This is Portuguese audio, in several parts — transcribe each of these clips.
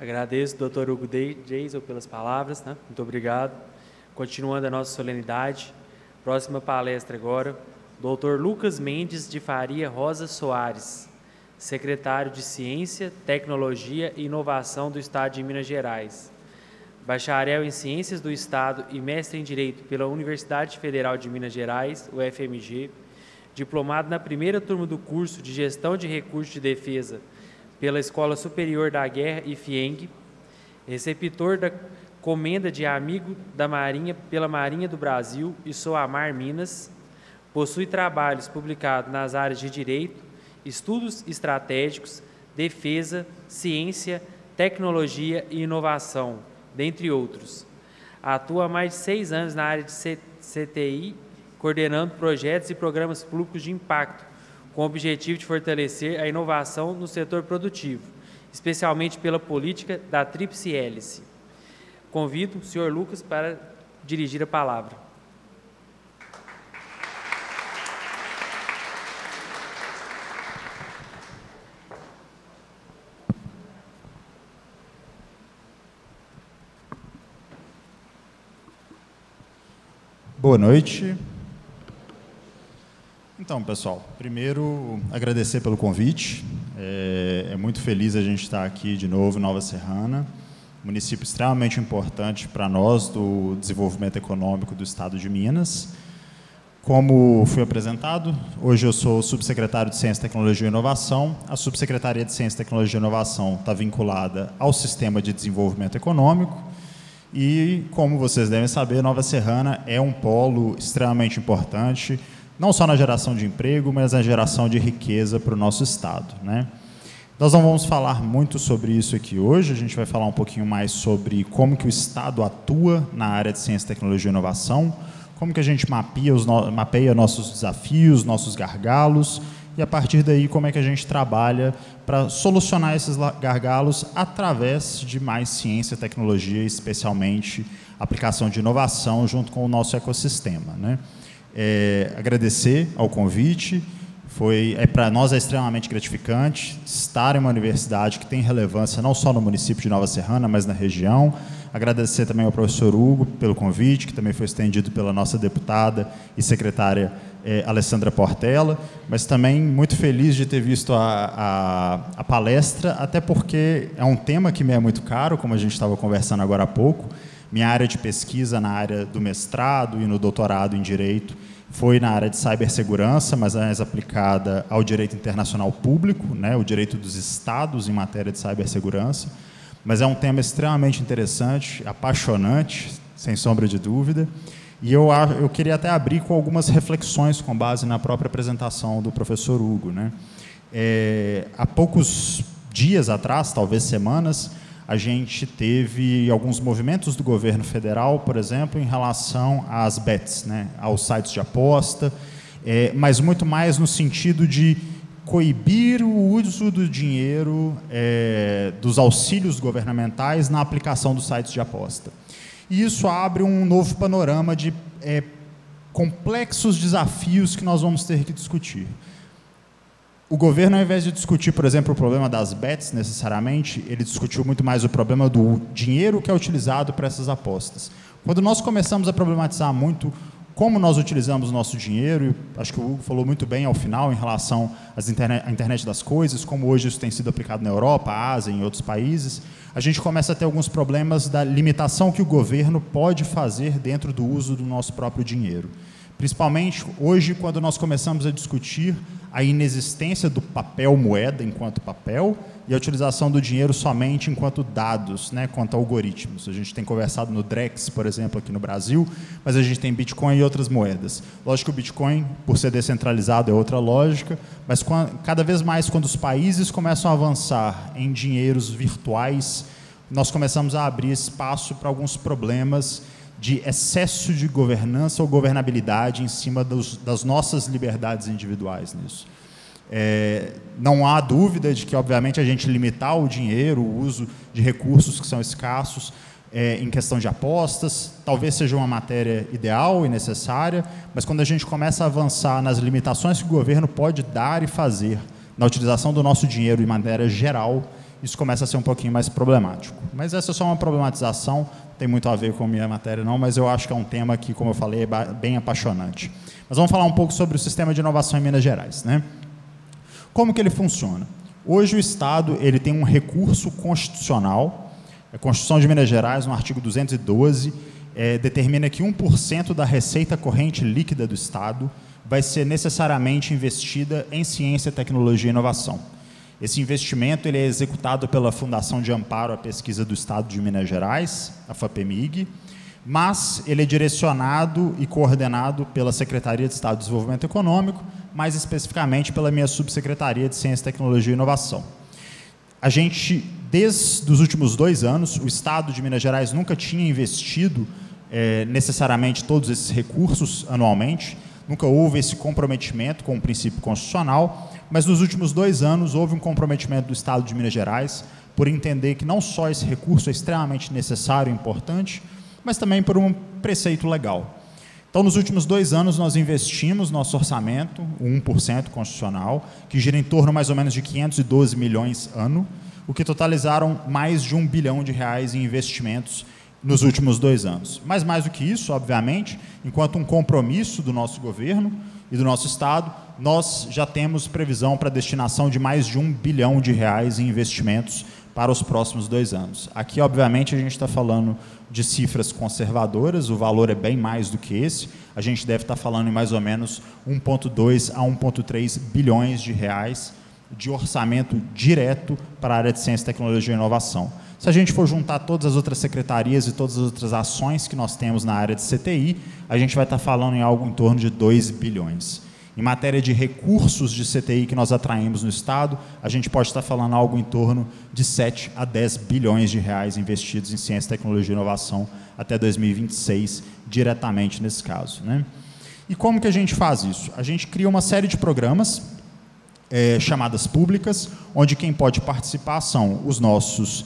Agradeço, Dr. Hugo Geisel, pelas palavras, né? Muito obrigado. Continuando a nossa solenidade, próxima palestra agora, Dr. Lucas Mendes de Faria Rosa Soares, secretário de Ciência, Tecnologia e Inovação do Estado de Minas Gerais, bacharel em Ciências do Estado e mestre em Direito pela Universidade Federal de Minas Gerais, UFMG, diplomado na primeira turma do curso de Gestão de Recursos de Defesa pela Escola Superior da Guerra e FIENG, receptor da Comenda de Amigo da Marinha pela Marinha do Brasil e Soamar Minas, possui trabalhos publicados nas áreas de Direito, Estudos Estratégicos, Defesa, Ciência, Tecnologia e Inovação, dentre outros. Atua há mais de 6 anos na área de CTI, coordenando projetos e programas públicos de impacto, com o objetivo de fortalecer a inovação no setor produtivo, especialmente pela política da Tríplice Hélice. Convido o senhor Lucas para dirigir a palavra. Boa noite. Então, pessoal, primeiro agradecer pelo convite. É muito feliz a gente estar aqui de novo em Nova Serrana, município extremamente importante para nós do desenvolvimento econômico do estado de Minas. Como fui apresentado, hoje eu sou subsecretário de Ciência, Tecnologia e Inovação. A Subsecretaria de Ciência, Tecnologia e Inovação está vinculada ao Sistema de Desenvolvimento Econômico. E, como vocês devem saber, Nova Serrana é um polo extremamente importante, não só na geração de emprego, mas na geração de riqueza para o nosso estado, né? Nós não vamos falar muito sobre isso aqui hoje, a gente vai falar um pouquinho mais sobre como que o estado atua na área de ciência, tecnologia e inovação, como que a gente mapeia nossos desafios, nossos gargalos, e a partir daí como é que a gente trabalha para solucionar esses gargalos através de mais ciência e tecnologia, especialmente aplicação de inovação junto com o nosso ecossistema, né? Agradecer ao convite, para nós é extremamente gratificante estar em uma universidade que tem relevância não só no município de Nova Serrana, mas na região. Agradecer também ao professor Hugo pelo convite, que também foi estendido pela nossa deputada e secretária Alessandra Portela, mas também muito feliz de ter visto a palestra, até porque é um tema que me é muito caro, como a gente estava conversando agora há pouco. Minha área de pesquisa na área do mestrado e no doutorado em Direito foi na área de cibersegurança, mas mais aplicada ao direito internacional público, né, o direito dos estados em matéria de cibersegurança. Mas é um tema extremamente interessante, apaixonante, sem sombra de dúvida. E eu queria até abrir com algumas reflexões com base na própria apresentação do professor Hugo, né? Há poucos dias atrás, talvez semanas, a gente teve alguns movimentos do governo federal, por exemplo, em relação às bets, né, aos sites de aposta, mas muito mais no sentido de coibir o uso do dinheiro dos auxílios governamentais na aplicação dos sites de aposta. E isso abre um novo panorama de complexos desafios que nós vamos ter que discutir. O governo, ao invés de discutir, por exemplo, o problema das bets, necessariamente, ele discutiu muito mais o problema do dinheiro que é utilizado para essas apostas. Quando nós começamos a problematizar muito como nós utilizamos o nosso dinheiro, e acho que o Hugo falou muito bem ao final em relação à internet das coisas, como hoje isso tem sido aplicado na Europa, Ásia e em outros países, a gente começa a ter alguns problemas da limitação que o governo pode fazer dentro do uso do nosso próprio dinheiro. Principalmente hoje, quando nós começamos a discutir a inexistência do papel moeda enquanto papel e a utilização do dinheiro somente enquanto dados, né, quanto algoritmos. A gente tem conversado no Drex, por exemplo, aqui no Brasil, mas a gente tem Bitcoin e outras moedas. Lógico que o Bitcoin, por ser descentralizado, é outra lógica, mas cada vez mais, quando os países começam a avançar em dinheiros virtuais, nós começamos a abrir espaço para alguns problemas de excesso de governança ou governabilidade em cima das nossas liberdades individuais nisso. Não há dúvida de que, obviamente, a gente limitar o dinheiro, o uso de recursos que são escassos em questão de apostas, talvez seja uma matéria ideal e necessária, mas quando a gente começa a avançar nas limitações que o governo pode dar e fazer na utilização do nosso dinheiro em matéria geral, isso começa a ser um pouquinho mais problemático. Mas essa é só uma problematização, tem muito a ver com a minha matéria não, mas eu acho que é um tema que, como eu falei, é bem apaixonante. Mas vamos falar um pouco sobre o sistema de inovação em Minas Gerais, né? Como que ele funciona? Hoje o Estado ele tem um recurso constitucional, a Constituição de Minas Gerais, no artigo 212, determina que 1% da receita corrente líquida do Estado vai ser necessariamente investida em ciência, tecnologia e inovação. Esse investimento ele é executado pela Fundação de Amparo à Pesquisa do Estado de Minas Gerais, a FAPEMIG, mas ele é direcionado e coordenado pela Secretaria de Estado de Desenvolvimento Econômico, mais especificamente pela minha subsecretaria de Ciência, Tecnologia e Inovação. A gente, desde os últimos 2 anos, o Estado de Minas Gerais nunca tinha investido necessariamente todos esses recursos anualmente, nunca houve esse comprometimento com o princípio constitucional, mas nos últimos 2 anos houve um comprometimento do Estado de Minas Gerais por entender que não só esse recurso é extremamente necessário e importante, mas também por um preceito legal. Então, nos últimos 2 anos, nós investimos nosso orçamento, o 1% constitucional, que gira em torno mais ou menos de 512 milhões ano, o que totalizaram mais de R$1 bilhão em investimentos nos últimos 2 anos. Mas mais do que isso, obviamente, enquanto um compromisso do nosso governo e do nosso Estado, nós já temos previsão para a destinação de mais de R$1 bilhão em investimentos para os próximos 2 anos. Aqui, obviamente, a gente está falando de cifras conservadoras, o valor é bem mais do que esse, a gente deve estar falando em mais ou menos 1,2 a 1,3 bilhões de reais de orçamento direto para a área de ciência, tecnologia e inovação. Se a gente for juntar todas as outras secretarias e todas as outras ações que nós temos na área de CTI, a gente vai estar falando em algo em torno de 2 bilhões. Em matéria de recursos de CTI que nós atraímos no Estado, a gente pode estar falando algo em torno de 7 a 10 bilhões de reais investidos em ciência, tecnologia e inovação até 2026, diretamente nesse caso, né? E como que a gente faz isso? A gente cria uma série de programas chamadas públicas, onde quem pode participar são os nossos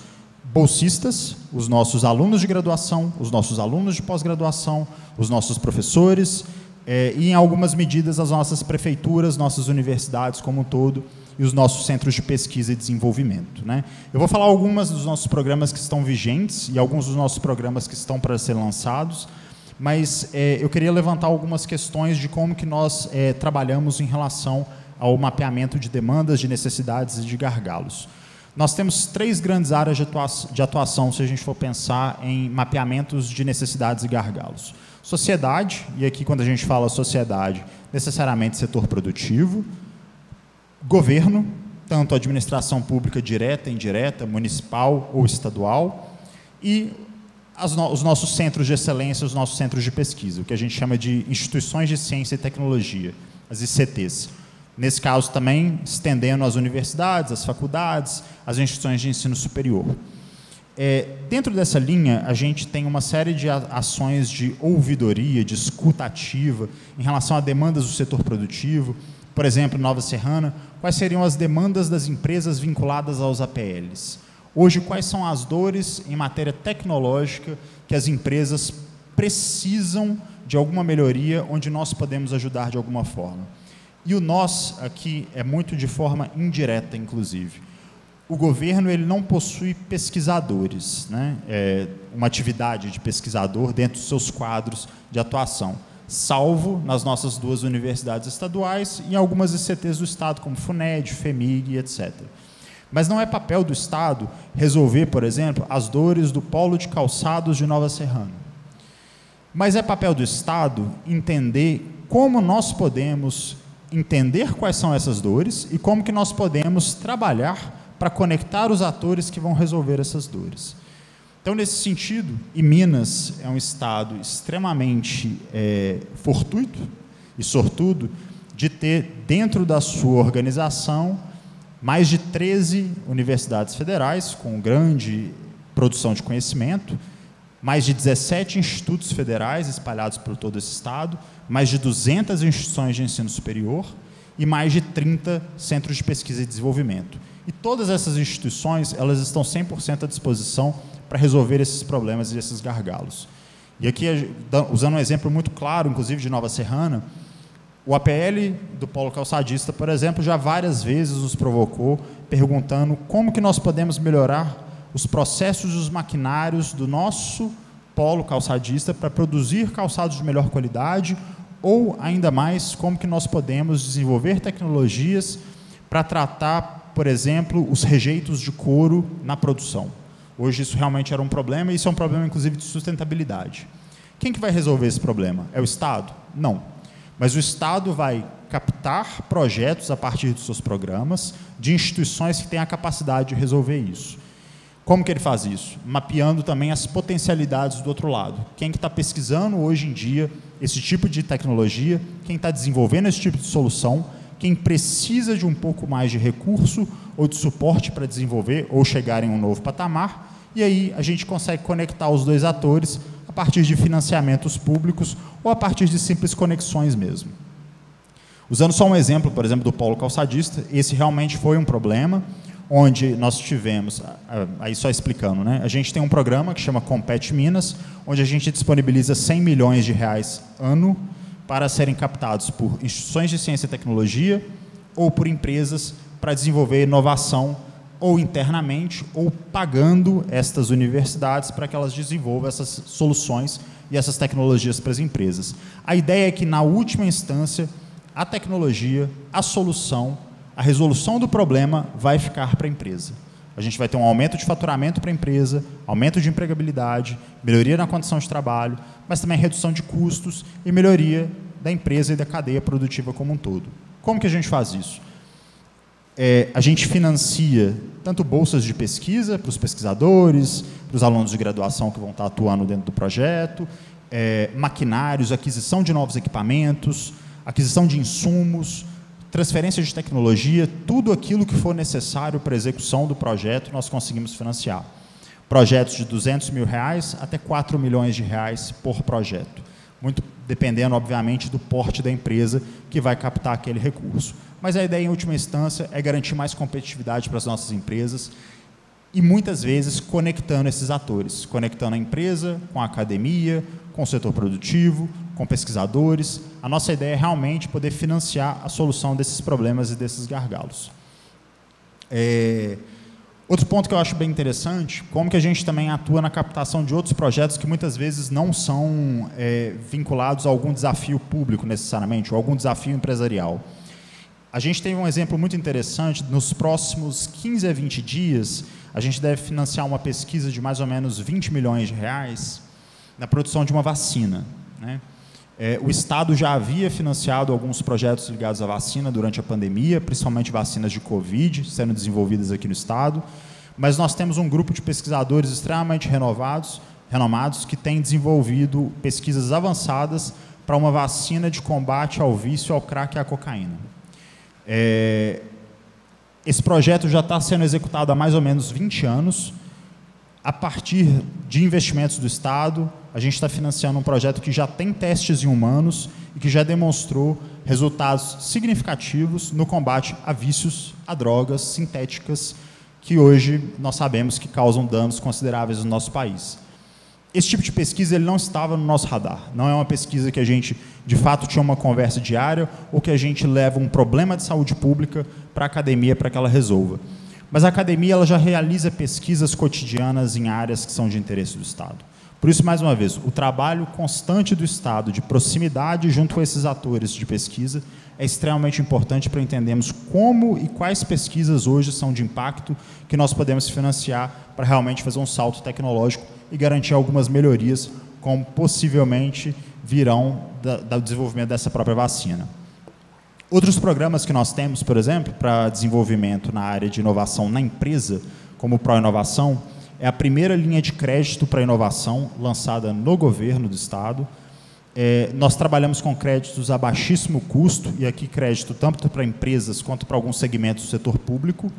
bolsistas, os nossos alunos de graduação, os nossos alunos de pós-graduação, os nossos professores, e, em algumas medidas, as nossas prefeituras, nossas universidades como um todo, e os nossos centros de pesquisa e desenvolvimento, né? Eu vou falar algumas dos nossos programas que estão vigentes e alguns dos nossos programas que estão para ser lançados, mas eu queria levantar algumas questões de como que nós trabalhamos em relação ao mapeamento de demandas, de necessidades e de gargalos. Nós temos 3 grandes áreas de atuação, se a gente for pensar em mapeamentos de necessidades e gargalos. Sociedade, e aqui quando a gente fala sociedade, necessariamente setor produtivo, governo, tanto administração pública direta, indireta, municipal ou estadual, e os nossos centros de excelência, os nossos centros de pesquisa, o que a gente chama de instituições de ciência e tecnologia, as ICTs. Nesse caso também, estendendo às universidades, às faculdades, às instituições de ensino superior. Dentro dessa linha, a gente tem uma série de ações de ouvidoria, de escuta ativa, em relação a demandas do setor produtivo. Por exemplo, Nova Serrana, quais seriam as demandas das empresas vinculadas aos APLs? Hoje, quais são as dores em matéria tecnológica que as empresas precisam de alguma melhoria, onde nós podemos ajudar de alguma forma? E o nós aqui é muito de forma indireta, inclusive. O governo ele não possui pesquisadores, né? Uma atividade de pesquisador dentro dos seus quadros de atuação, salvo nas nossas 2 universidades estaduais e em algumas ICTs do Estado, como FUNED, FEMIG, etc. Mas não é papel do Estado resolver, por exemplo, as dores do polo de calçados de Nova Serrana. Mas é papel do Estado entender como nós podemos entender quais são essas dores e como que nós podemos trabalhar para conectar os atores que vão resolver essas dores. Então, nesse sentido, e Minas é um estado extremamente fortuito e sortudo de ter, dentro da sua organização, mais de 13 universidades federais, com grande produção de conhecimento, mais de 17 institutos federais espalhados por todo esse estado, mais de 200 instituições de ensino superior e mais de 30 centros de pesquisa e desenvolvimento. E todas essas instituições, elas estão 100% à disposição para resolver esses problemas e esses gargalos. E aqui, usando um exemplo muito claro, inclusive de Nova Serrana, o APL do polo calçadista, por exemplo, já várias vezes nos provocou perguntando como que nós podemos melhorar os processos e os maquinários do nosso polo calçadista para produzir calçados de melhor qualidade, ou, ainda mais, como que nós podemos desenvolver tecnologias para tratar, por exemplo, os rejeitos de couro na produção. Hoje isso realmente era um problema, e isso é um problema, inclusive, de sustentabilidade. Quem que vai resolver esse problema? É o Estado? Não. Mas o Estado vai captar projetos a partir dos seus programas, de instituições que têm a capacidade de resolver isso. Como que ele faz isso? Mapeando também as potencialidades do outro lado. Quem que está pesquisando hoje em dia esse tipo de tecnologia, quem está desenvolvendo esse tipo de solução, quem precisa de um pouco mais de recurso ou de suporte para desenvolver ou chegar em um novo patamar, e aí a gente consegue conectar os dois atores a partir de financiamentos públicos ou a partir de simples conexões mesmo. Usando só um exemplo, por exemplo, do polo calçadista, esse realmente foi um problema, onde nós tivemos, aí só explicando, né? A gente tem um programa que chama Compete Minas, onde a gente disponibiliza 100 milhões de reais ano para serem captados por instituições de ciência e tecnologia ou por empresas para desenvolver inovação ou internamente ou pagando estas universidades para que elas desenvolvam essas soluções e essas tecnologias para as empresas. A ideia é que, na última instância, a tecnologia, a solução, a resolução do problema vai ficar para a empresa. A gente vai ter um aumento de faturamento para a empresa, aumento de empregabilidade, melhoria na condição de trabalho, mas também redução de custos e melhoria da empresa e da cadeia produtiva como um todo. Como que a gente faz isso? A gente financia tanto bolsas de pesquisa para os pesquisadores, para os alunos de graduação que vão estar atuando dentro do projeto, maquinários, aquisição de novos equipamentos, aquisição de insumos, transferência de tecnologia, tudo aquilo que for necessário para a execução do projeto, nós conseguimos financiar. Projetos de R$200 mil até R$4 milhões por projeto. Muito dependendo, obviamente, do porte da empresa que vai captar aquele recurso. Mas a ideia, em última instância, é garantir mais competitividade para as nossas empresas e, muitas vezes, conectando esses atores, conectando a empresa com a academia, com o setor produtivo, com pesquisadores. A nossa ideia é realmente poder financiar a solução desses problemas e desses gargalos. Outro ponto que eu acho bem interessante, como que a gente também atua na captação de outros projetos que muitas vezes não são vinculados a algum desafio público necessariamente, ou algum desafio empresarial. A gente tem um exemplo muito interessante, nos próximos 15 a 20 dias, a gente deve financiar uma pesquisa de mais ou menos R$20 milhões na produção de uma vacina, né? O Estado já havia financiado alguns projetos ligados à vacina durante a pandemia, principalmente vacinas de Covid, sendo desenvolvidas aqui no Estado, mas nós temos um grupo de pesquisadores extremamente renomados que tem desenvolvido pesquisas avançadas para uma vacina de combate ao vício, ao crack e à cocaína. Esse projeto já está sendo executado há mais ou menos 20 anos, a partir de investimentos do Estado. A gente está financiando um projeto que já tem testes em humanos e que já demonstrou resultados significativos no combate a vícios, a drogas sintéticas, que hoje nós sabemos que causam danos consideráveis no nosso país. Esse tipo de pesquisa ele não estava no nosso radar. Não é uma pesquisa que a gente, de fato, tinha uma conversa diária ou que a gente leva um problema de saúde pública para a academia para que ela resolva. Mas a academia ela já realiza pesquisas cotidianas em áreas que são de interesse do Estado. Por isso, mais uma vez, o trabalho constante do Estado, de proximidade junto a esses atores de pesquisa, é extremamente importante para entendermos como e quais pesquisas hoje são de impacto que nós podemos financiar para realmente fazer um salto tecnológico e garantir algumas melhorias, como possivelmente virão do desenvolvimento dessa própria vacina. Outros programas que nós temos, por exemplo, para desenvolvimento na área de inovação na empresa, como o Proinovação, é a primeira linha de crédito para inovação lançada no governo do Estado. Nós trabalhamos com créditos a baixíssimo custo, e aqui crédito tanto para empresas quanto para alguns segmentos do setor público,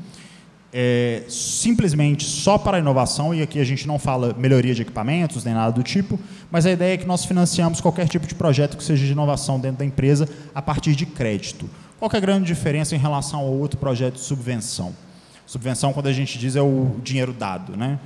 simplesmente só para a inovação, e aqui a gente não fala melhoria de equipamentos, nem nada do tipo, mas a ideia é que nós financiamos qualquer tipo de projeto que seja de inovação dentro da empresa a partir de crédito. Qual que é a grande diferença em relação ao outro projeto de subvenção? Subvenção, quando a gente diz, é o dinheiro dado, né?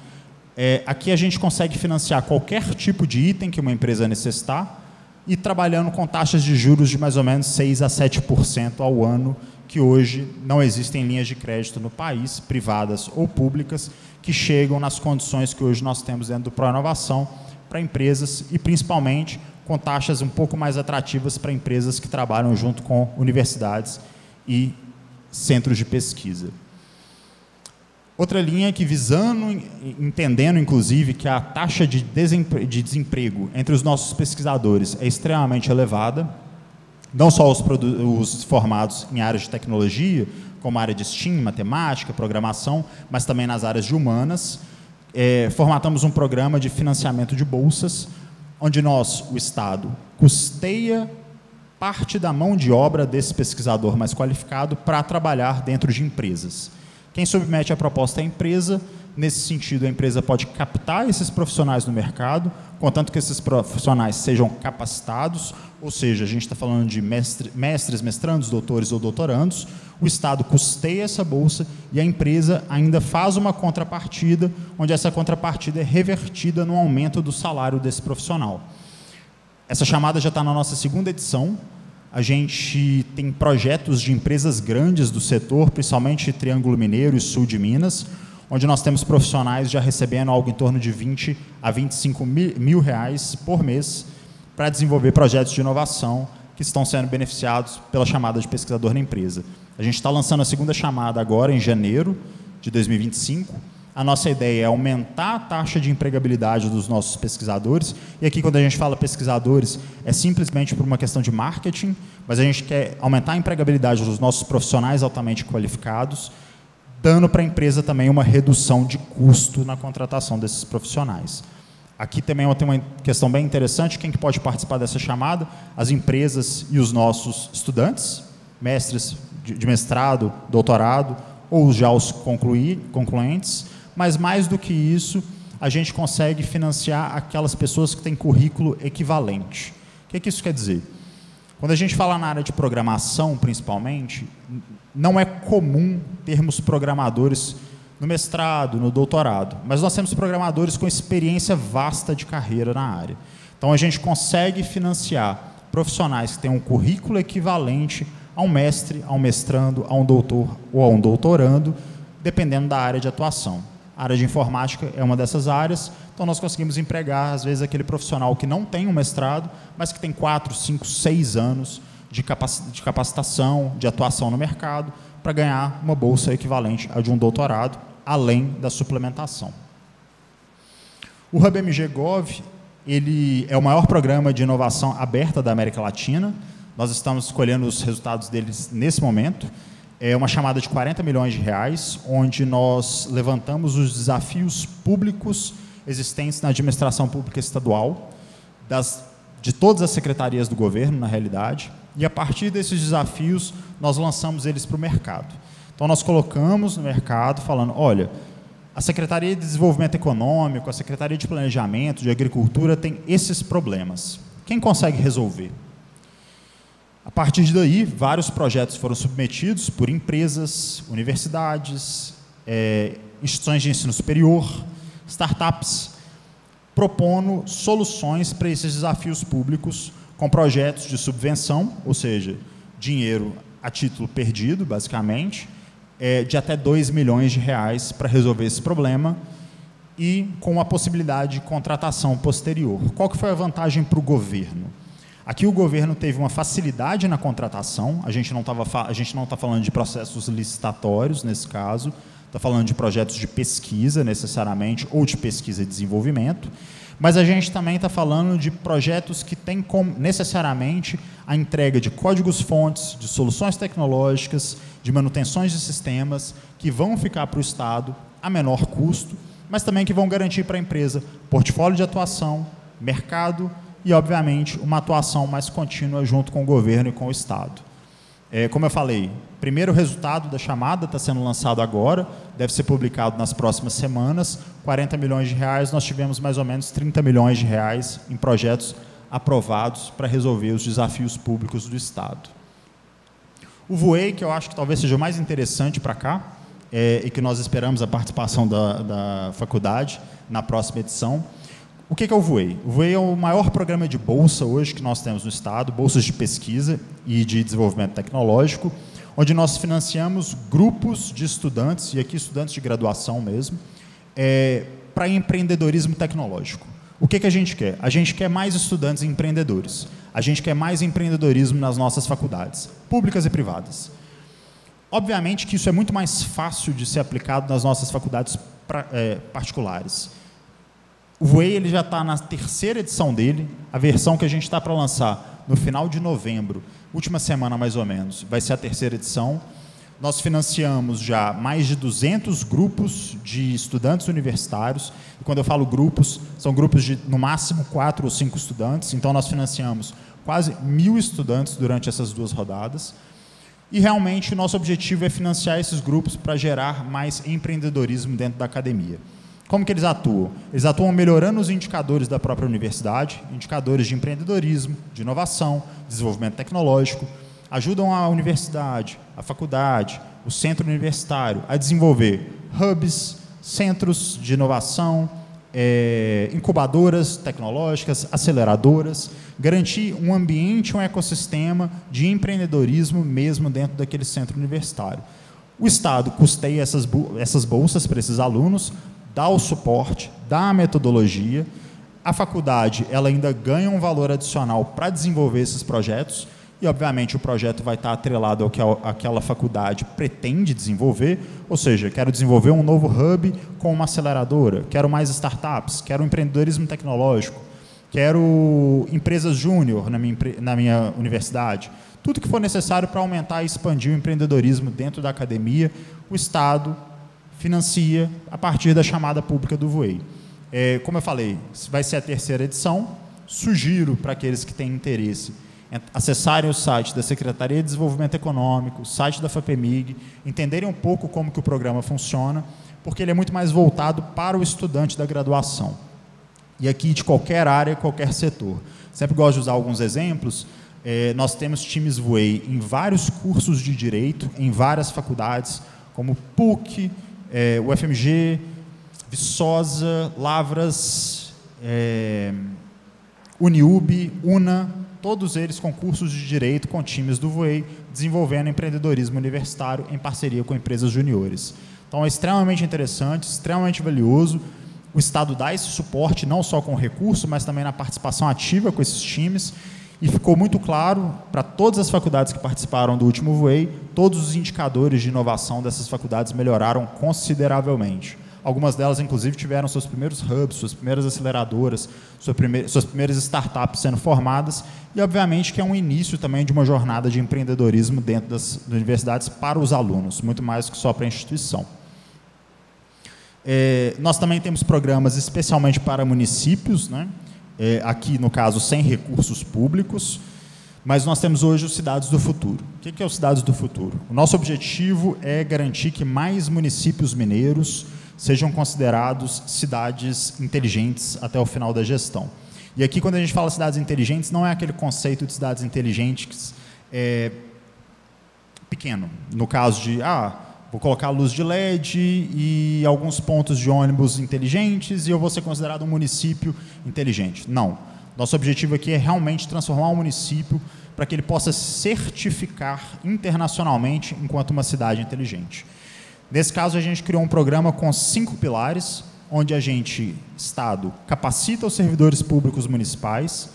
Aqui a gente consegue financiar qualquer tipo de item que uma empresa necessitar e trabalhando com taxas de juros de mais ou menos 6% a 7% ao ano, que hoje não existem linhas de crédito no país, privadas ou públicas, que chegam nas condições que hoje nós temos dentro do Proinovação para empresas e, principalmente, com taxas um pouco mais atrativas para empresas que trabalham junto com universidades e centros de pesquisa. Outra linha que entendendo, inclusive, que a taxa de desemprego entre os nossos pesquisadores é extremamente elevada, não só os formados em áreas de tecnologia, como a área de STEAM, matemática, programação, mas também nas áreas de humanas. Formatamos um programa de financiamento de bolsas, onde nós, o Estado, custeia parte da mão de obra desse pesquisador mais qualificado para trabalhar dentro de empresas. Quem submete a proposta é a empresa. Nesse sentido, a empresa pode captar esses profissionais no mercado, contanto que esses profissionais sejam capacitados, ou seja, a gente está falando de mestres, mestrandos, doutores ou doutorandos. O Estado custeia essa bolsa e a empresa ainda faz uma contrapartida, onde essa contrapartida é revertida no aumento do salário desse profissional. Essa chamada já está na nossa segunda edição. A gente tem projetos de empresas grandes do setor, principalmente Triângulo Mineiro e Sul de Minas, onde nós temos profissionais já recebendo algo em torno de 20 a 25 mil reais por mês para desenvolver projetos de inovação que estão sendo beneficiados pela chamada de pesquisador na empresa. A gente está lançando a segunda chamada agora, em janeiro de 2025. A nossa ideia é aumentar a taxa de empregabilidade dos nossos pesquisadores. E aqui, quando a gente fala pesquisadores, é simplesmente por uma questão de marketing, mas a gente quer aumentar a empregabilidade dos nossos profissionais altamente qualificados, dando para a empresa também uma redução de custo na contratação desses profissionais. Aqui também tem uma questão bem interessante: quem que pode participar dessa chamada? As empresas e os nossos estudantes, mestres de mestrado, doutorado, ou já os concluentes. Mas, mais do que isso, a gente consegue financiar aquelas pessoas que têm currículo equivalente. O que isso quer dizer? Quando a gente fala na área de programação, principalmente, não é comum termos programadores no mestrado, no doutorado, mas nós temos programadores com experiência vasta de carreira na área. Então, a gente consegue financiar profissionais que têm um currículo equivalente a um mestre, a um mestrando, a um doutor ou a um doutorando, dependendo da área de atuação. A área de informática é uma dessas áreas, então nós conseguimos empregar, às vezes, aquele profissional que não tem um mestrado, mas que tem 4, 5, 6 anos de capacitação, de atuação no mercado, para ganhar uma bolsa equivalente à de um doutorado, além da suplementação. O HubMG Gov, ele é o maior programa de inovação aberta da América Latina. Nós estamos escolhendo os resultados deles nesse momento. É uma chamada de 40 milhões de reais, onde nós levantamos os desafios públicos existentes na administração pública estadual, de todas as secretarias do governo, na realidade, e a partir desses desafios, nós lançamos eles para o mercado. Então, nós colocamos no mercado, falando, olha, a Secretaria de Desenvolvimento Econômico, a Secretaria de Planejamento, de Agricultura, tem esses problemas. Quem consegue resolver? A partir daí, vários projetos foram submetidos por empresas, universidades, instituições de ensino superior, startups, propondo soluções para esses desafios públicos com projetos de subvenção, ou seja, dinheiro a título perdido, basicamente, de até 2 milhões de reais para resolver esse problema e com a possibilidade de contratação posterior. Qual que foi a vantagem para o governo? Aqui o governo teve uma facilidade na contratação, a gente não está falando de processos licitatórios nesse caso, está falando de projetos de pesquisa necessariamente, ou de pesquisa e desenvolvimento, mas a gente também está falando de projetos que têm como necessariamente a entrega de códigos-fontes, de soluções tecnológicas, de manutenções de sistemas, que vão ficar para o Estado a menor custo, mas também que vão garantir para a empresa portfólio de atuação, mercado, e, obviamente, uma atuação mais contínua junto com o governo e com o Estado. Como eu falei, primeiro resultado da chamada está sendo lançado agora, deve ser publicado nas próximas semanas, 40 milhões de reais, nós tivemos mais ou menos 30 milhões de reais em projetos aprovados para resolver os desafios públicos do Estado. O VOEI, que eu acho que talvez seja o mais interessante para cá, e que nós esperamos a participação da faculdade na próxima edição. O que é o VOEI? O VOEI é o maior programa de bolsa hoje que nós temos no Estado, bolsas de pesquisa e de desenvolvimento tecnológico, onde nós financiamos grupos de estudantes, e aqui estudantes de graduação mesmo, para empreendedorismo tecnológico. O que a gente quer? A gente quer mais estudantes empreendedores. A gente quer mais empreendedorismo nas nossas faculdades, públicas e privadas. Obviamente que isso é muito mais fácil de ser aplicado nas nossas faculdades particulares. O VUEI ele já está na 3ª edição dele, a versão que a gente está para lançar no final de novembro, última semana mais ou menos, vai ser a 3ª edição. Nós financiamos já mais de 200 grupos de estudantes universitários, e quando eu falo grupos, são grupos de no máximo 4 ou 5 estudantes, então nós financiamos quase 1.000 estudantes durante essas 2 rodadas. E realmente o nosso objetivo é financiar esses grupos para gerar mais empreendedorismo dentro da academia. Como que eles atuam? Eles atuam melhorando os indicadores da própria universidade, indicadores de empreendedorismo, de inovação, desenvolvimento tecnológico, ajudam a universidade, a faculdade, o centro universitário a desenvolver hubs, centros de inovação, incubadoras tecnológicas, aceleradoras, garantir um ambiente, um ecossistema de empreendedorismo mesmo dentro daquele centro universitário. O Estado custeia essas bolsas para esses alunos, dá o suporte, dá a metodologia, a faculdade ela ainda ganha um valor adicional para desenvolver esses projetos e, obviamente, o projeto vai estar atrelado ao que aquela faculdade pretende desenvolver, ou seja, quero desenvolver um novo hub com uma aceleradora, quero mais startups, quero empreendedorismo tecnológico, quero empresas júnior na minha universidade. Tudo que for necessário para aumentar e expandir o empreendedorismo dentro da academia, o Estado financia a partir da chamada pública do VUEI. Como eu falei, vai ser a 3ª edição, sugiro para aqueles que têm interesse acessarem o site da Secretaria de Desenvolvimento Econômico, o site da FAPEMIG, entenderem um pouco como que o programa funciona, porque ele é muito mais voltado para o estudante da graduação. E aqui de qualquer área, qualquer setor. Sempre gosto de usar alguns exemplos. Nós temos times VUEI em vários cursos de direito, em várias faculdades, como PUC, UFMG, Viçosa, Lavras, Uniub, UNA, todos eles com cursos de direito com times do VUEI, desenvolvendo empreendedorismo universitário em parceria com empresas juniores. Então é extremamente interessante, extremamente valioso. O Estado dá esse suporte não só com recurso, mas também na participação ativa com esses times. E ficou muito claro para todas as faculdades que participaram do último VUEI, todos os indicadores de inovação dessas faculdades melhoraram consideravelmente. Algumas delas, inclusive, tiveram seus primeiros hubs, suas primeiras aceleradoras, suas primeiras startups sendo formadas e, obviamente, que é um início também de uma jornada de empreendedorismo dentro das universidades para os alunos, muito mais do que só para a instituição. Nós também temos programas especialmente para municípios, né? Aqui, no caso, sem recursos públicos, mas nós temos hoje os Cidades do Futuro. O que é os Cidades do Futuro? O nosso objetivo é garantir que mais municípios mineiros sejam considerados cidades inteligentes até o final da gestão. E aqui, quando a gente fala cidades inteligentes, não é aquele conceito de cidades inteligentes pequeno. No caso de, vou colocar luz de LED e alguns pontos de ônibus inteligentes e eu vou ser considerado um município inteligente. Não. Nosso objetivo aqui é realmente transformar o município para que ele possa certificar internacionalmente enquanto uma cidade inteligente. Nesse caso, a gente criou um programa com 5 pilares, onde a gente, Estado, capacita os servidores públicos municipais,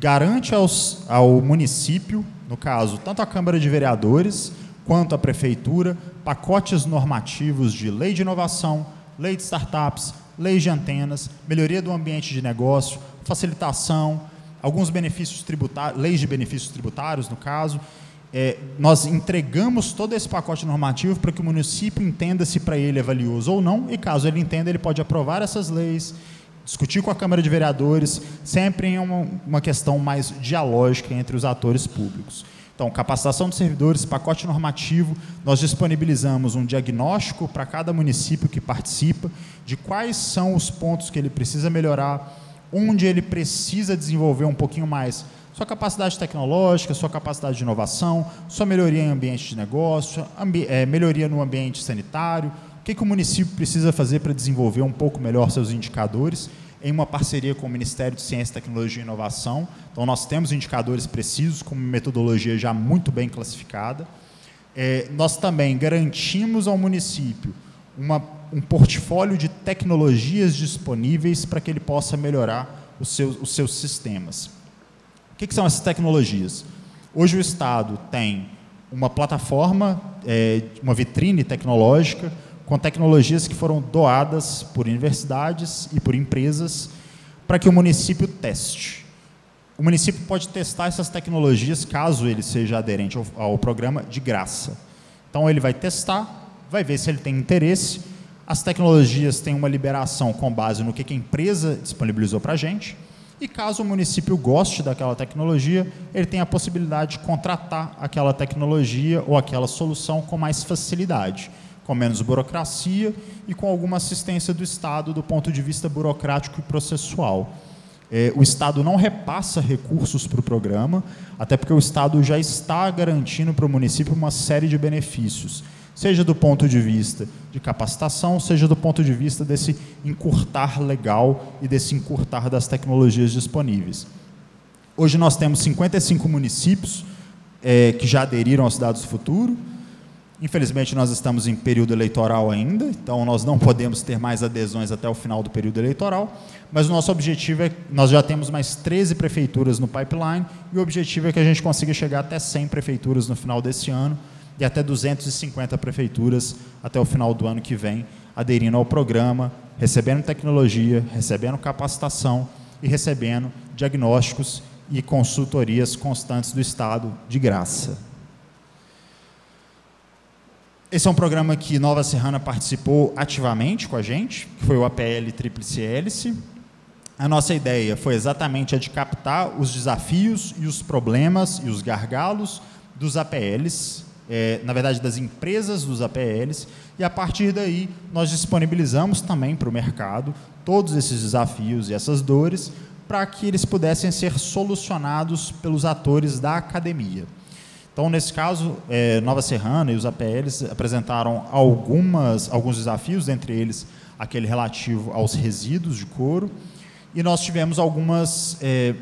garante ao município, no caso, tanto a Câmara de Vereadores, quanto a Prefeitura, pacotes normativos de lei de inovação, lei de startups, lei de antenas, melhoria do ambiente de negócio, facilitação, alguns benefícios tributários, leis de benefícios tributários, no caso. Nós entregamos todo esse pacote normativo para que o município entenda se para ele é valioso ou não, e caso ele entenda, ele pode aprovar essas leis, discutir com a Câmara de Vereadores, sempre em uma questão mais dialógica entre os atores públicos. Então, capacitação de servidores, pacote normativo, nós disponibilizamos um diagnóstico para cada município que participa, de quais são os pontos que ele precisa melhorar, onde ele precisa desenvolver um pouquinho mais sua capacidade tecnológica, sua capacidade de inovação, sua melhoria em ambiente de negócio, melhoria no ambiente sanitário, o que o município precisa fazer para desenvolver um pouco melhor seus indicadores, em uma parceria com o Ministério de Ciência, Tecnologia e Inovação. Então, nós temos indicadores precisos, com uma metodologia já muito bem classificada. Nós também garantimos ao município um portfólio de tecnologias disponíveis para que ele possa melhorar os seus sistemas. O que são essas tecnologias? Hoje o Estado tem uma plataforma, uma vitrine tecnológica com tecnologias que foram doadas por universidades e por empresas para que o município teste. O município pode testar essas tecnologias caso ele seja aderente ao programa de graça. Então ele vai testar, vai ver se ele tem interesse. As tecnologias têm uma liberação com base no que a empresa disponibilizou para a gente. E caso o município goste daquela tecnologia, ele tem a possibilidade de contratar aquela tecnologia ou aquela solução com mais facilidade, com menos burocracia e com alguma assistência do Estado do ponto de vista burocrático e processual. O Estado não repassa recursos para o programa, até porque o Estado já está garantindo para o município uma série de benefícios, seja do ponto de vista de capacitação, seja do ponto de vista desse encurtar legal e desse encurtar das tecnologias disponíveis. Hoje nós temos 55 municípios que já aderiram ao Cidades do Futuro. Infelizmente, nós estamos em período eleitoral ainda, então nós não podemos ter mais adesões até o final do período eleitoral, mas o nosso objetivo nós já temos mais 13 prefeituras no pipeline, e o objetivo é que a gente consiga chegar até 100 prefeituras no final desse ano, e até 250 prefeituras até o final do ano que vem, aderindo ao programa, recebendo tecnologia, recebendo capacitação e recebendo diagnósticos e consultorias constantes do Estado de graça. Esse é um programa que Nova Serrana participou ativamente com a gente, que foi o APL Tríplice Hélice. A nossa ideia foi exatamente a de captar os desafios e os problemas e os gargalos dos APLs, na verdade das empresas dos APLs, e a partir daí nós disponibilizamos também para o mercado todos esses desafios e essas dores para que eles pudessem ser solucionados pelos atores da academia. Então, nesse caso, Nova Serrana e os APLs apresentaram alguns desafios, entre eles aquele relativo aos resíduos de couro, e nós tivemos algumas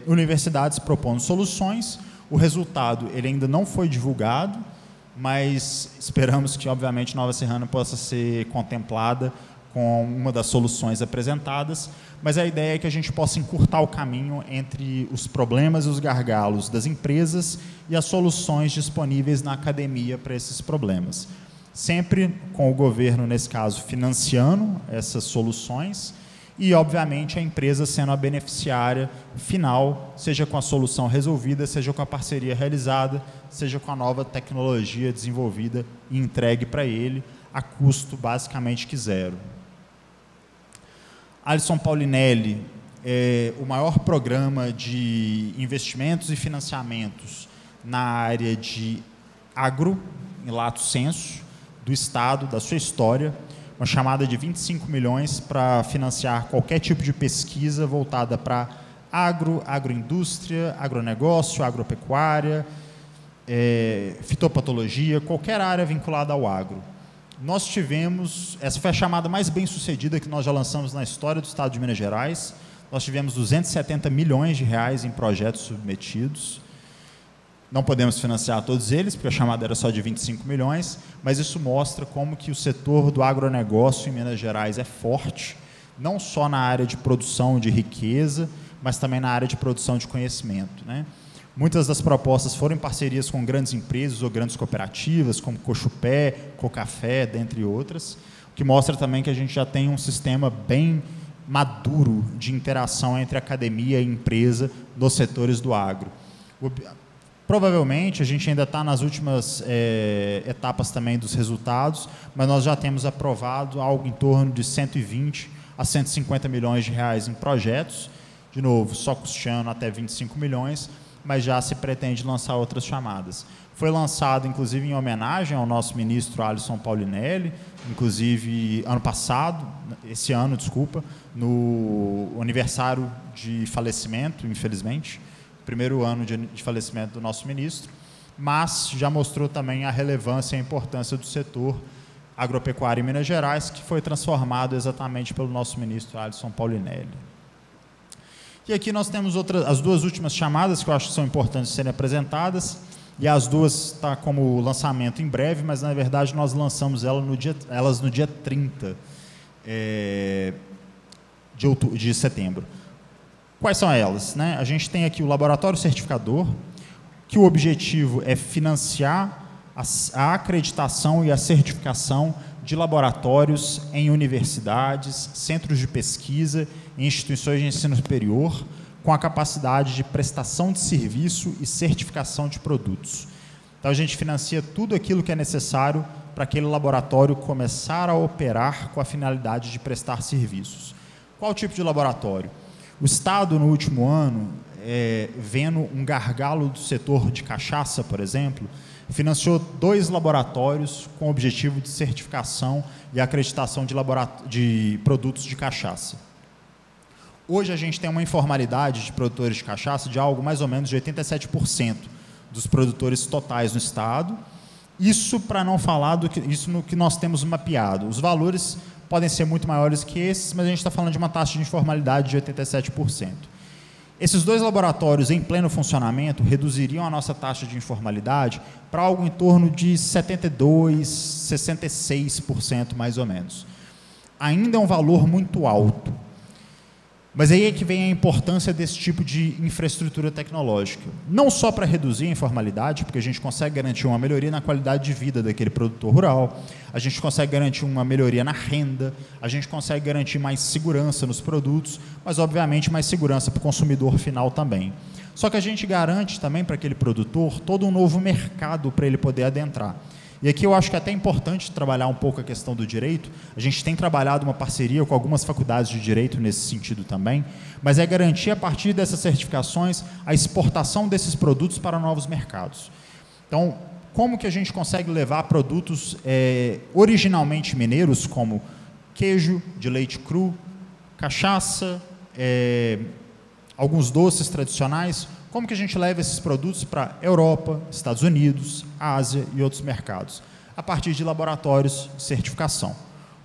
universidades propondo soluções. O resultado ele ainda não foi divulgado, mas esperamos que, obviamente, Nova Serrana possa ser contemplada com uma das soluções apresentadas, mas a ideia é que a gente possa encurtar o caminho entre os problemas e os gargalos das empresas e as soluções disponíveis na academia para esses problemas. Sempre com o governo, nesse caso, financiando essas soluções e, obviamente, a empresa sendo a beneficiária final, seja com a solução resolvida, seja com a parceria realizada, seja com a nova tecnologia desenvolvida e entregue para ele, a custo basicamente que zero. Alisson Paulinelli é o maior programa de investimentos e financiamentos na área de agro, em lato sensu, do Estado, da sua história, uma chamada de 25 milhões para financiar qualquer tipo de pesquisa voltada para agroindústria, agronegócio, agropecuária, fitopatologia, qualquer área vinculada ao agro. Nós tivemos, essa foi a chamada mais bem sucedida que nós já lançamos na história do Estado de Minas Gerais. Nós tivemos 270 milhões de reais em projetos submetidos. Não podemos financiar todos eles, porque a chamada era só de 25 milhões, mas isso mostra como que o setor do agronegócio em Minas Gerais é forte, não só na área de produção de riqueza, mas também na área de produção de conhecimento, né? Muitas das propostas foram em parcerias com grandes empresas ou grandes cooperativas, como Cochupé, Cocafé, dentre outras, o que mostra também que a gente já tem um sistema bem maduro de interação entre academia e empresa nos setores do agro. Provavelmente, a gente ainda está nas últimas etapas também dos resultados, mas nós já temos aprovado algo em torno de 120 a 150 milhões de reais em projetos, de novo, só custeando até 25 milhões, mas já se pretende lançar outras chamadas. Foi lançado, inclusive, em homenagem ao nosso ministro Alisson Paulinelli, inclusive esse ano, no aniversário de falecimento, infelizmente, primeiro ano de falecimento do nosso ministro, mas já mostrou também a relevância e a importância do setor agropecuário em Minas Gerais, que foi transformado exatamente pelo nosso ministro Alisson Paulinelli. E aqui nós temos as duas últimas chamadas que eu acho que são importantes serem apresentadas. e as duas estão como lançamento em breve, mas na verdade nós lançamos elas no dia 30 de setembro. Quais são elas, né? A gente tem aqui o laboratório certificador, que o objetivo é financiar a acreditação e a certificação de laboratórios em universidades, centros de pesquisa e instituições de ensino superior, com a capacidade de prestação de serviço e certificação de produtos. Então, a gente financia tudo aquilo que é necessário para aquele laboratório começar a operar com a finalidade de prestar serviços. Qual tipo de laboratório? O Estado, no último ano, vendo um gargalo do setor de cachaça, por exemplo, financiou 2 laboratórios com o objetivo de certificação e acreditação de produtos de cachaça. Hoje a gente tem uma informalidade de produtores de cachaça de algo mais ou menos de 87% dos produtores totais no estado. Isso para não falar isso no que nós temos mapeado. Os valores podem ser muito maiores que esses, mas a gente está falando de uma taxa de informalidade de 87%. Esses 2 laboratórios em pleno funcionamento reduziriam a nossa taxa de informalidade para algo em torno de 72%, 66% mais ou menos. Ainda é um valor muito alto. Mas aí é que vem a importância desse tipo de infraestrutura tecnológica. Não só para reduzir a informalidade, porque a gente consegue garantir uma melhoria na qualidade de vida daquele produtor rural, a gente consegue garantir uma melhoria na renda, a gente consegue garantir mais segurança nos produtos, mas, obviamente, mais segurança para o consumidor final também. Só que a gente garante também para aquele produtor todo um novo mercado para ele poder adentrar. E aqui eu acho que é até importante trabalhar um pouco a questão do direito. A gente tem trabalhado uma parceria com algumas faculdades de direito nesse sentido também, mas é garantir, a partir dessas certificações, a exportação desses produtos para novos mercados. Então, como que a gente consegue levar produtos originalmente mineiros, como queijo de leite cru, cachaça, alguns doces tradicionais, como que a gente leva esses produtos para Europa, Estados Unidos, Ásia e outros mercados? A partir de laboratórios de certificação.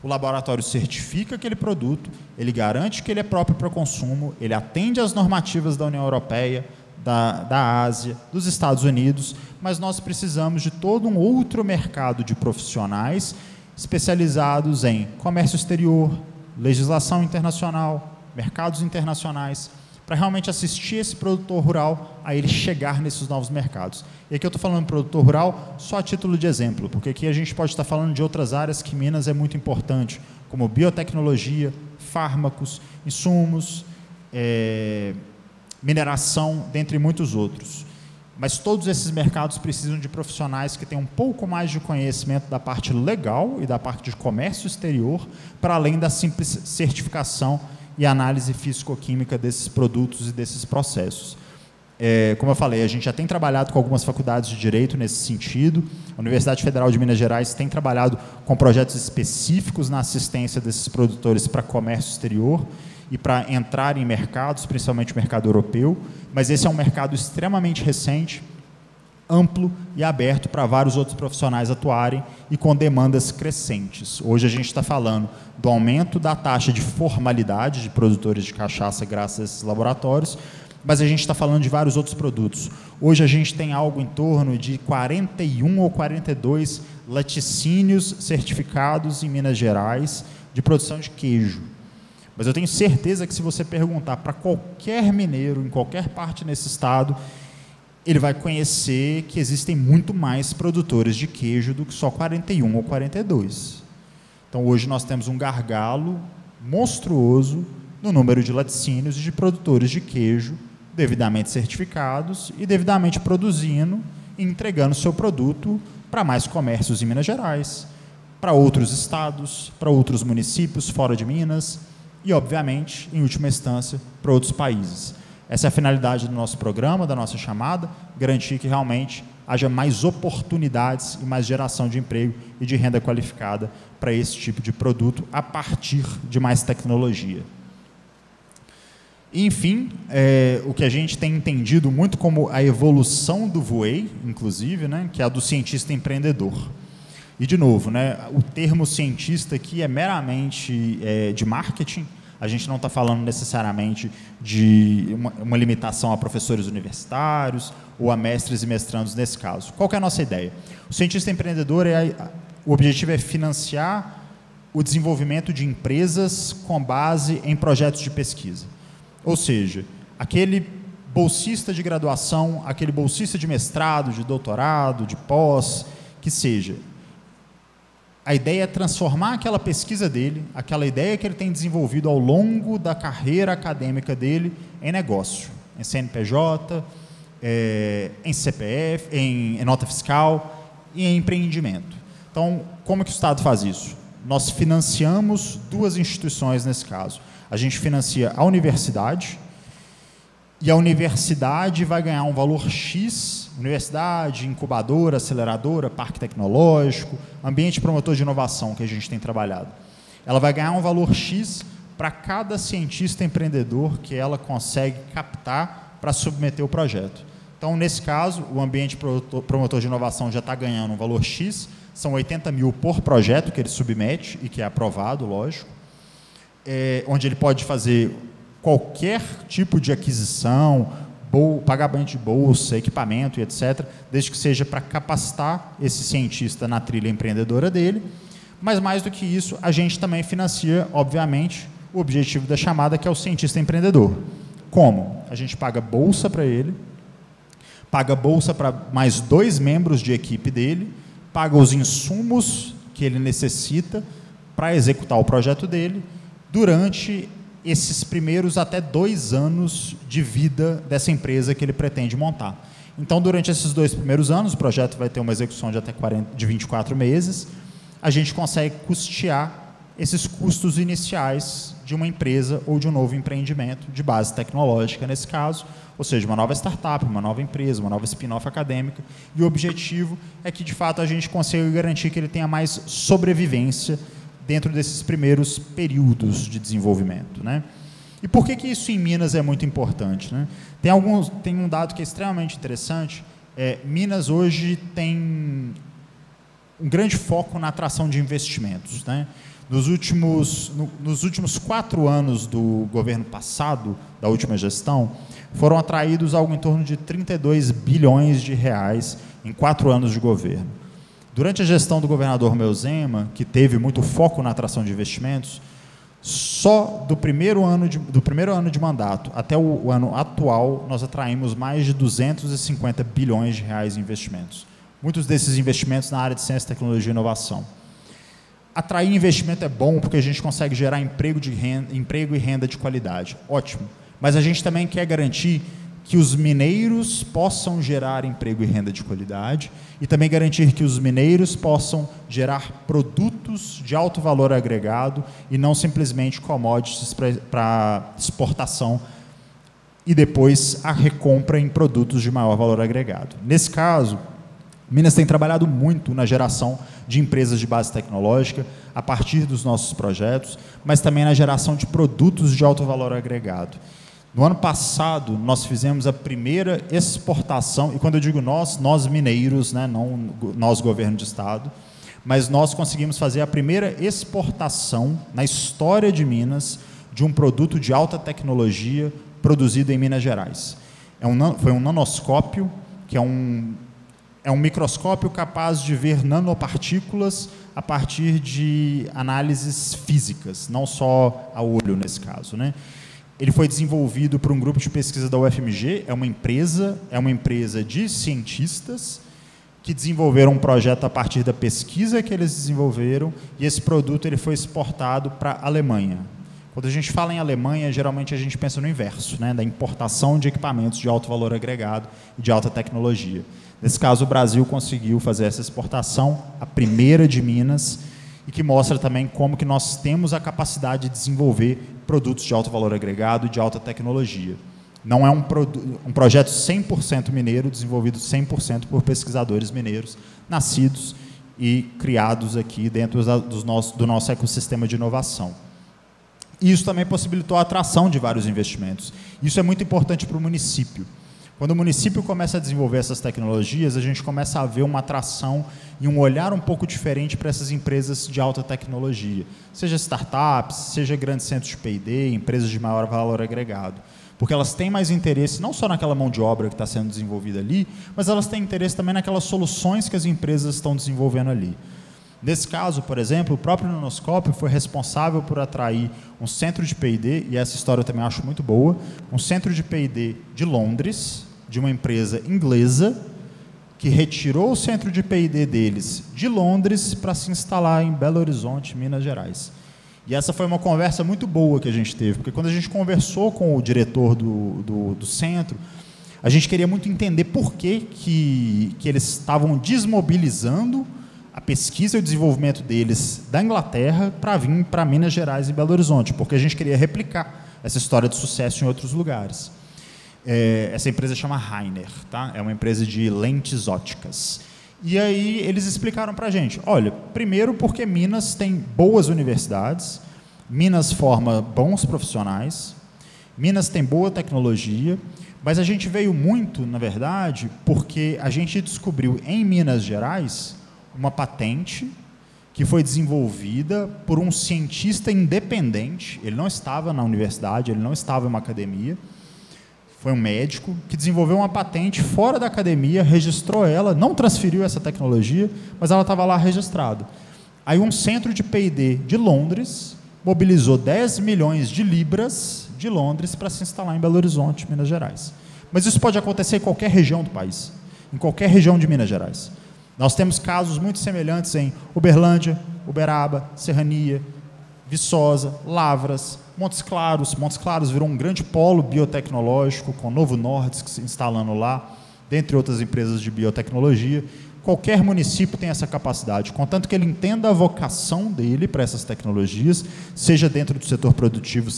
O laboratório certifica aquele produto, ele garante que ele é próprio para consumo, ele atende às normativas da União Europeia, da Ásia, dos Estados Unidos, mas nós precisamos de todo um outro mercado de profissionais especializados em comércio exterior, legislação internacional, mercados internacionais, para realmente assistir esse produtor rural a ele chegar nesses novos mercados. E aqui eu estou falando de produtor rural só a título de exemplo, porque aqui a gente pode estar falando de outras áreas que Minas é muito importante, como biotecnologia, fármacos, insumos, mineração, dentre muitos outros. Mas todos esses mercados precisam de profissionais que tenham um pouco mais de conhecimento da parte legal e da parte de comércio exterior, para além da simples certificação e análise físico-química desses produtos e desses processos. Como eu falei, a gente já tem trabalhado com algumas faculdades de direito nesse sentido. A Universidade Federal de Minas Gerais tem trabalhado com projetos específicos na assistência desses produtores para comércio exterior e para entrar em mercados, principalmente o mercado europeu, mas esse é um mercado extremamente recente, amplo e aberto para vários outros profissionais atuarem e com demandas crescentes. Hoje a gente está falando do aumento da taxa de formalidade de produtores de cachaça graças a esses laboratórios, mas a gente está falando de vários outros produtos. Hoje a gente tem algo em torno de 41 ou 42 laticínios certificados em Minas Gerais de produção de queijo. Mas eu tenho certeza que se você perguntar para qualquer mineiro, em qualquer parte nesse estado, ele vai conhecer que existem muito mais produtores de queijo do que só 41 ou 42. Então, hoje nós temos um gargalo monstruoso no número de laticínios e de produtores de queijo devidamente certificados e devidamente produzindo e entregando seu produto para mais comércios em Minas Gerais, para outros estados, para outros municípios fora de Minas e, obviamente, em última instância, para outros países. Essa é a finalidade do nosso programa, da nossa chamada, garantir que realmente haja mais oportunidades e mais geração de emprego e de renda qualificada para esse tipo de produto a partir de mais tecnologia. Enfim, o que a gente tem entendido muito como a evolução do VUEI, inclusive, né, que é a do cientista empreendedor. E, de novo, né, o termo cientista aqui é meramente de marketing. A gente não está falando necessariamente de uma limitação a professores universitários ou a mestres e mestrandos nesse caso. Qual que é a nossa ideia? O cientista empreendedor, o objetivo é financiar o desenvolvimento de empresas com base em projetos de pesquisa. Ou seja, aquele bolsista de graduação, aquele bolsista de mestrado, de doutorado, de pós, que seja. A ideia é transformar aquela pesquisa dele, aquela ideia que ele tem desenvolvido ao longo da carreira acadêmica dele em negócio, em CNPJ, em CPF, em nota fiscal e em empreendimento. Então, como que o Estado faz isso? Nós financiamos duas instituições nesse caso. A gente financia a universidade, e a universidade vai ganhar um valor X, universidade, incubadora, aceleradora, parque tecnológico, ambiente promotor de inovação que a gente tem trabalhado. Ela vai ganhar um valor X para cada cientista empreendedor que ela consegue captar para submeter o projeto. Então, nesse caso, o ambiente promotor de inovação já está ganhando um valor X, são 80 mil por projeto que ele submete e que é aprovado, lógico, onde ele pode fazer qualquer tipo de aquisição, pagamento de bolsa, equipamento e etc., desde que seja para capacitar esse cientista na trilha empreendedora dele. Mas, mais do que isso, a gente também financia, obviamente, o objetivo da chamada, que é o cientista empreendedor. Como? A gente paga bolsa para ele, paga bolsa para mais 2 membros de equipe dele, paga os insumos que ele necessita para executar o projeto dele durante esses primeiros até 2 anos de vida dessa empresa que ele pretende montar. Então, durante esses 2 primeiros anos, o projeto vai ter uma execução de até 24 meses, a gente consegue custear esses custos iniciais de uma empresa ou de um novo empreendimento de base tecnológica, nesse caso, ou seja, uma nova startup, uma nova empresa, uma nova spin-off acadêmica, e o objetivo é que, de fato, a gente consiga garantir que ele tenha mais sobrevivência dentro desses primeiros períodos de desenvolvimento, né? E por que isso em Minas é muito importante, né? Tem um dado que é extremamente interessante. Minas hoje tem um grande foco na atração de investimentos, né? Nos últimos 4 anos do governo passado, da última gestão, foram atraídos algo em torno de 32 bilhões de reais em 4 anos de governo. Durante a gestão do governador Romeu Zema, que teve muito foco na atração de investimentos, só do primeiro ano de mandato até o ano atual, nós atraímos mais de 250 bilhões de reais em investimentos. Muitos desses investimentos na área de ciência, tecnologia e inovação. Atrair investimento é bom porque a gente consegue gerar emprego e renda de qualidade. Ótimo. Mas a gente também quer garantir que os mineiros possam gerar emprego e renda de qualidade e também garantir que os mineiros possam gerar produtos de alto valor agregado e não simplesmente commodities para exportação e depois a recompra em produtos de maior valor agregado. Nesse caso, Minas tem trabalhado muito na geração de empresas de base tecnológica a partir dos nossos projetos, mas também na geração de produtos de alto valor agregado. No ano passado, nós fizemos a primeira exportação, e quando eu digo nós mineiros, né, não nós governo de estado, mas nós conseguimos fazer a primeira exportação na história de Minas de um produto de alta tecnologia produzido em Minas Gerais. Foi um nanoscópio, que é um microscópio capaz de ver nanopartículas a partir de análises físicas, não só a olho nesse caso, né? Ele foi desenvolvido por um grupo de pesquisa da UFMG, é uma empresa de cientistas que desenvolveram um projeto a partir da pesquisa que eles desenvolveram, e esse produto ele foi exportado para a Alemanha. Quando a gente fala em Alemanha, geralmente a gente pensa no inverso, né, da importação de equipamentos de alto valor agregado e de alta tecnologia. Nesse caso, o Brasil conseguiu fazer essa exportação, a primeira de Minas, e que mostra também como que nós temos a capacidade de desenvolver produtos de alto valor agregado e de alta tecnologia. Não é um projeto 100% mineiro, desenvolvido 100% por pesquisadores mineiros, nascidos e criados aqui dentro do nosso ecossistema de inovação. E isso também possibilitou a atração de vários investimentos. Isso é muito importante para o município, Quando o município começa a desenvolver essas tecnologias, a gente começa a ver uma atração e um olhar um pouco diferente para essas empresas de alta tecnologia, seja startups, seja grandes centros de P&D, empresas de maior valor agregado, porque elas têm mais interesse não só naquela mão de obra que está sendo desenvolvida ali, mas elas têm interesse também naquelas soluções que as empresas estão desenvolvendo ali. Nesse caso, por exemplo, o próprio Nanoscópio foi responsável por atrair um centro de P&D, e essa história eu também acho muito boa, um centro de P&D de Londres, de uma empresa inglesa, que retirou o centro de P&D deles de Londres para se instalar em Belo Horizonte, Minas Gerais. E essa foi uma conversa muito boa que a gente teve, porque quando a gente conversou com o diretor do centro, a gente queria muito entender por que eles estavam desmobilizando a pesquisa e o desenvolvimento deles da Inglaterra para vir para Minas Gerais e Belo Horizonte, porque a gente queria replicar essa história de sucesso em outros lugares. Essa empresa chama Rainer, tá? É uma empresa de lentes óticas. E aí eles explicaram para a gente, olha, primeiro porque Minas tem boas universidades, Minas forma bons profissionais, Minas tem boa tecnologia, mas a gente veio muito, na verdade, porque a gente descobriu em Minas Gerais uma patente que foi desenvolvida por um cientista independente, ele não estava na universidade, ele não estava em uma academia, foi um médico que desenvolveu uma patente fora da academia, registrou ela, não transferiu essa tecnologia, mas ela estava lá registrada. Aí um centro de P&D de Londres mobilizou 10 milhões de libras de Londres para se instalar em Belo Horizonte, Minas Gerais. Mas isso pode acontecer em qualquer região do país, em qualquer região de Minas Gerais. Nós temos casos muito semelhantes em Uberlândia, Uberaba, Serrania, Viçosa, Lavras, Montes Claros. Montes Claros virou um grande polo biotecnológico, com o Novo Nordisk se instalando lá, dentre outras empresas de biotecnologia. Qualquer município tem essa capacidade, contanto que ele entenda a vocação dele para essas tecnologias, seja dentro do setor produtivo,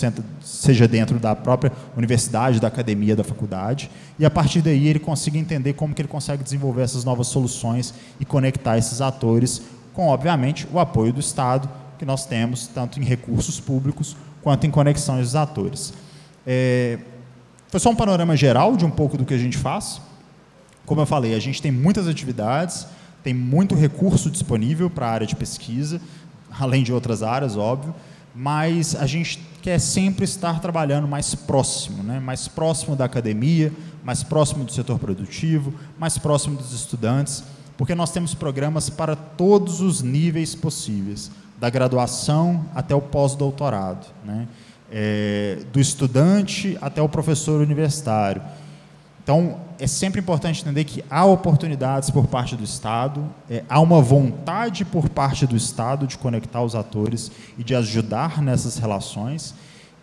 seja dentro da própria universidade, da academia, da faculdade, e a partir daí ele consiga entender como que ele consegue desenvolver essas novas soluções e conectar esses atores com, obviamente, o apoio do Estado, que nós temos, tanto em recursos públicos, quanto em conexões dos atores. Foi só um panorama geral de um pouco do que a gente faz. Como eu falei, a gente tem muitas atividades, tem muito recurso disponível para a área de pesquisa, além de outras áreas, óbvio, mas a gente quer sempre estar trabalhando mais próximo, né? Mais próximo da academia, mais próximo do setor produtivo, mais próximo dos estudantes, porque nós temos programas para todos os níveis possíveis, da graduação até o pós-doutorado, né? Do estudante até o professor universitário. Então, é sempre importante entender que há oportunidades por parte do Estado, há uma vontade por parte do Estado de conectar os atores e de ajudar nessas relações,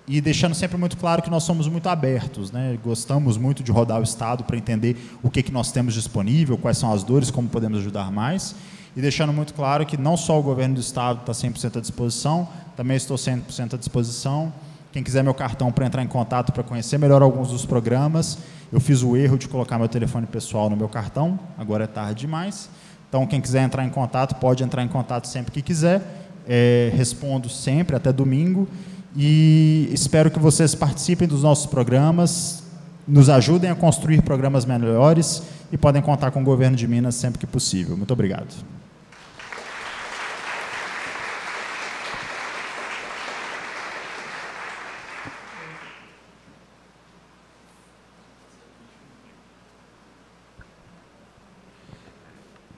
e deixando sempre muito claro que nós somos muito abertos, né? Gostamos muito de rodar o Estado para entender o que nós temos disponível, quais são as dores, como podemos ajudar mais, e deixando muito claro que não só o governo do Estado está 100% à disposição, também estou 100% à disposição. Quem quiser meu cartão para entrar em contato, para conhecer melhor alguns dos programas, eu fiz o erro de colocar meu telefone pessoal no meu cartão, agora é tarde demais. Então, quem quiser entrar em contato, pode entrar em contato sempre que quiser. Respondo sempre, até domingo. E espero que vocês participem dos nossos programas, nos ajudem a construir programas melhores e podem contar com o governo de Minas sempre que possível. Muito obrigado.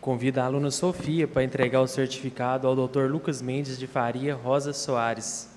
Convido a aluna Sofia para entregar o certificado ao Dr. Lucas Mendes de Faria Rosa Soares.